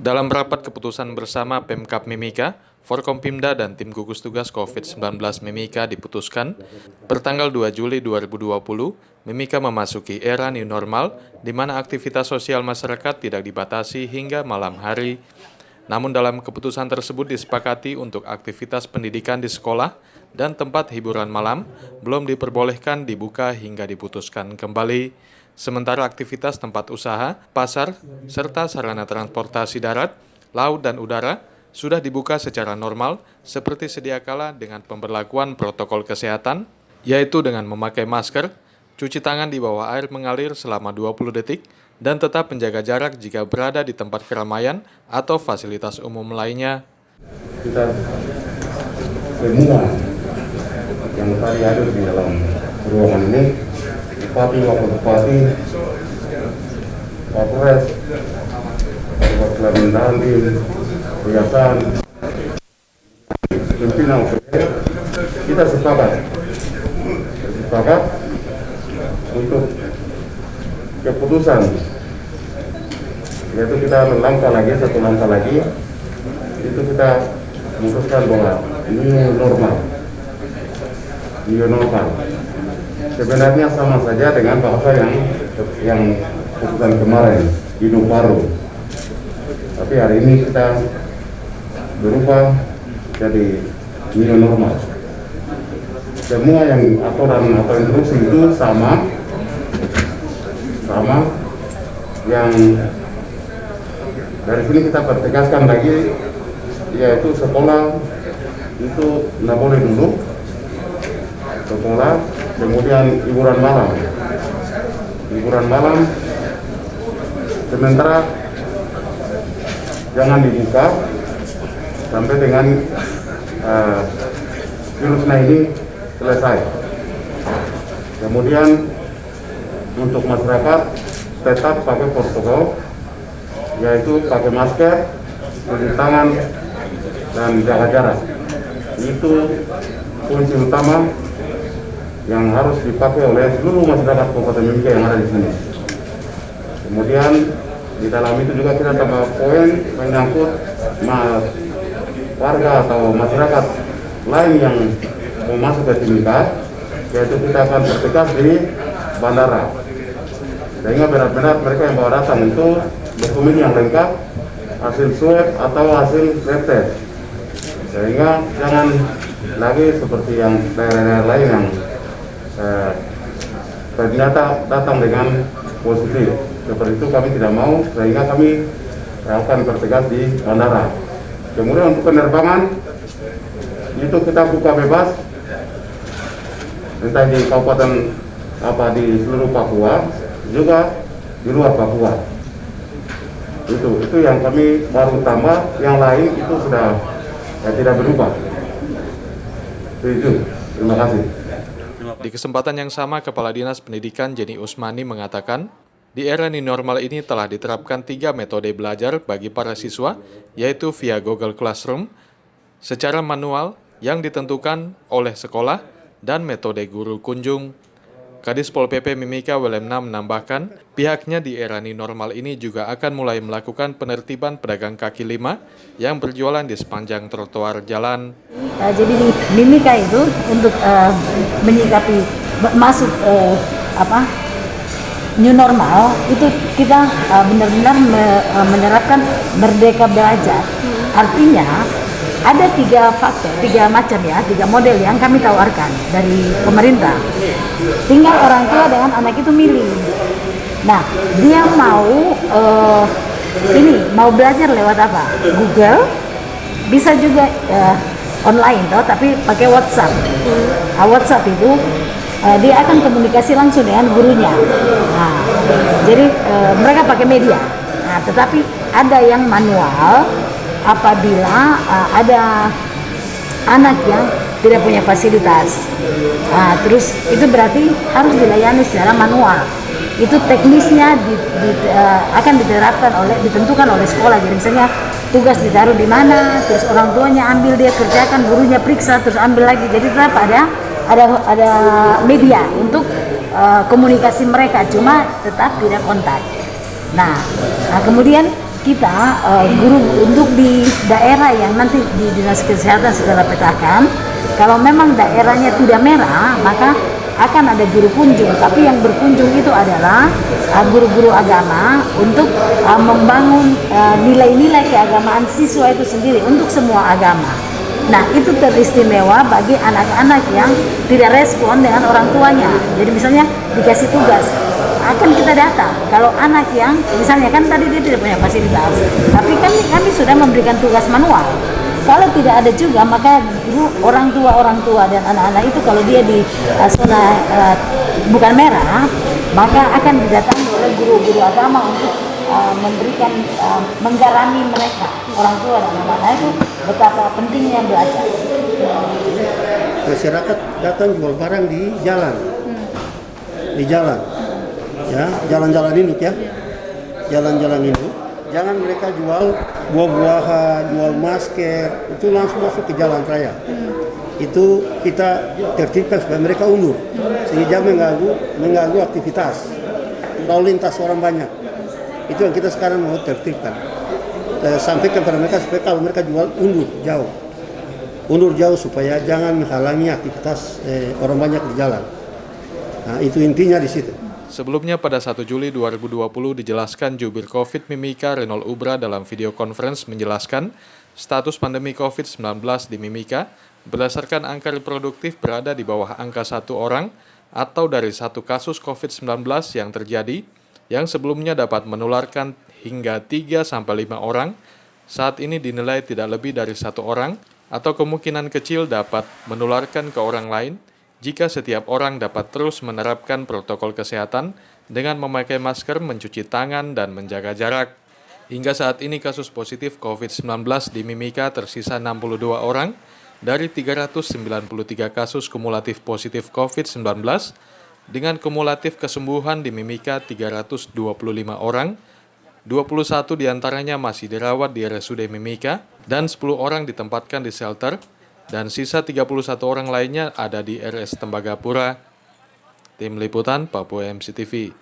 Dalam rapat keputusan bersama Pemkab Mimika, Forkompimda dan tim gugus tugas COVID-19 Mimika diputuskan, pertanggal 2 Juli 2020, Mimika memasuki era new normal di mana aktivitas sosial masyarakat tidak dibatasi hingga malam hari. Namun dalam keputusan tersebut disepakati untuk aktivitas pendidikan di sekolah dan tempat hiburan malam belum diperbolehkan dibuka hingga diputuskan kembali. Sementara aktivitas tempat usaha, pasar, serta sarana transportasi darat, laut, dan udara sudah dibuka secara normal seperti sedia kala dengan pemberlakuan protokol kesehatan, yaitu dengan memakai masker, cuci tangan di bawah air mengalir selama 20 detik, dan tetap menjaga jarak jika berada di tempat keramaian atau fasilitas umum lainnya. Kita semua yang tadi ada di dalam ruangan ini, Bupati, Wakil Bupati, Kapolres, Perwakilan Dandim, Yayasan, pimpinan kita sepakat untuk keputusan, yaitu kita satu langkah lagi, itu kita memutuskan bahwa new normal. Sebenarnya sama saja dengan bahasa yang keputusan kemarin, hidup baru. Tapi hari ini kita berubah jadi new normal. Semua yang aturan atau instruksi itu sama yang dari sini kita pertegaskan lagi, yaitu sekolah itu nggak boleh dulu, sekolah, kemudian hiburan malam sementara jangan dibuka sampai dengan virusnya ini selesai. Kemudian untuk masyarakat tetap pakai protokol, yaitu pakai masker, cuci tangan, dan jaga jarak. Itu kunci utama yang harus dipakai oleh seluruh masyarakat Kabupaten Mimika yang ada di sini. Kemudian di dalam itu juga kita tambah poin menyangkut warga atau masyarakat lain yang mau masuk ke Mimika, yaitu kita akan bertugas di bandara. Sehingga benar-benar mereka yang bawa datang itu dokumen yang lengkap, hasil swab atau hasil swab test. Sehingga jangan lagi seperti yang daerah-daerah lain yang ternyata datang dengan positif. Seperti itu kami tidak mau, sehingga kami akan bertugas di bandara. Kemudian untuk penerbangan itu kita buka bebas, entah di kabupaten di seluruh Papua, juga di luar Papua. Itu yang kami baru tambah, yang lain itu sudah tidak berubah. Setuju. Terima kasih. Di kesempatan yang sama, Kepala Dinas Pendidikan Jenny Usmani mengatakan, di era new normal ini telah diterapkan 3 metode belajar bagi para siswa, yaitu via Google Classroom, secara manual yang ditentukan oleh sekolah, dan metode guru kunjung. Kadis Pol PP Mimika Welemna menambahkan, pihaknya di era new normal ini juga akan mulai melakukan penertiban pedagang kaki lima yang berjualan di sepanjang trotoar jalan. Jadi di Mimika itu untuk menyikapi masuk new normal itu kita benar-benar menerapkan merdeka belajar. Artinya ada 3 faktor, 3 macam ya, 3 model yang kami tawarkan dari pemerintah. Tinggal orang tua dengan anak itu milih. Nah, dia mau mau belajar lewat apa? Google, bisa juga online tapi pakai WhatsApp. WhatsApp itu dia akan komunikasi langsung dengan gurunya. Nah, jadi mereka pakai media. Nah, tetapi ada yang manual apabila ada anak yang tidak punya fasilitas. Nah, terus itu berarti harus dilayani secara manual. Itu teknisnya akan ditentukan oleh sekolah. Jadi misalnya tugas ditaruh di mana, terus orang tuanya ambil, dia kerjakan, gurunya periksa, terus ambil lagi. Jadi tetap ada media untuk komunikasi mereka, cuma tetap tidak kontak. Nah kemudian kita guru untuk di daerah yang nanti di dinas kesehatan setelah petakan, kalau memang daerahnya tidak merah maka akan ada guru kunjung, tapi yang berkunjung itu adalah guru-guru agama untuk membangun nilai-nilai keagamaan siswa itu sendiri untuk semua agama. Nah, itu teristimewa bagi anak-anak yang tidak respon dengan orang tuanya. Jadi misalnya dikasih tugas, akan kita data. Kalau anak yang misalnya kan tadi dia tidak punya fasilitas, tapi kan kami sudah memberikan tugas manual. Kalau tidak ada juga, maka orang tua dan anak-anak itu kalau dia di zona bukan merah, maka akan didatangi oleh guru-guru agama untuk memberikan menggarami mereka, orang tua dan anak-anak itu betapa pentingnya belajar. Masyarakat datang jual barang di jalan, ya, jalan-jalan induk ya, jalan-jalan induk. Jangan mereka jual buah-buahan, jual masker, itu langsung masuk ke jalan raya. Itu kita tertibkan supaya mereka undur, sehingga mengganggu aktivitas lalu lintas orang banyak. Itu yang kita sekarang mau tertibkan. Sampaikan pada mereka supaya kalau mereka jual undur jauh supaya jangan menghalangi aktivitas orang banyak di jalan. Nah, itu intinya di situ. Sebelumnya pada 1 Juli 2020 dijelaskan Jubir COVID Mimika Reynold Ubra dalam video conference menjelaskan status pandemi COVID-19 di Mimika berdasarkan angka reproduktif berada di bawah angka 1 orang atau dari 1 kasus COVID-19 yang terjadi yang sebelumnya dapat menularkan hingga 3-5 orang, saat ini dinilai tidak lebih dari 1 orang atau kemungkinan kecil dapat menularkan ke orang lain jika setiap orang dapat terus menerapkan protokol kesehatan dengan memakai masker, mencuci tangan, dan menjaga jarak. Hingga saat ini kasus positif COVID-19 di Mimika tersisa 62 orang dari 393 kasus kumulatif positif COVID-19 dengan kumulatif kesembuhan di Mimika 325 orang, 21 diantaranya masih dirawat di RSUD Mimika dan 10 orang ditempatkan di shelter dan sisa 31 orang lainnya ada di RS Tembagapura. Tim Liputan Papua MCTV.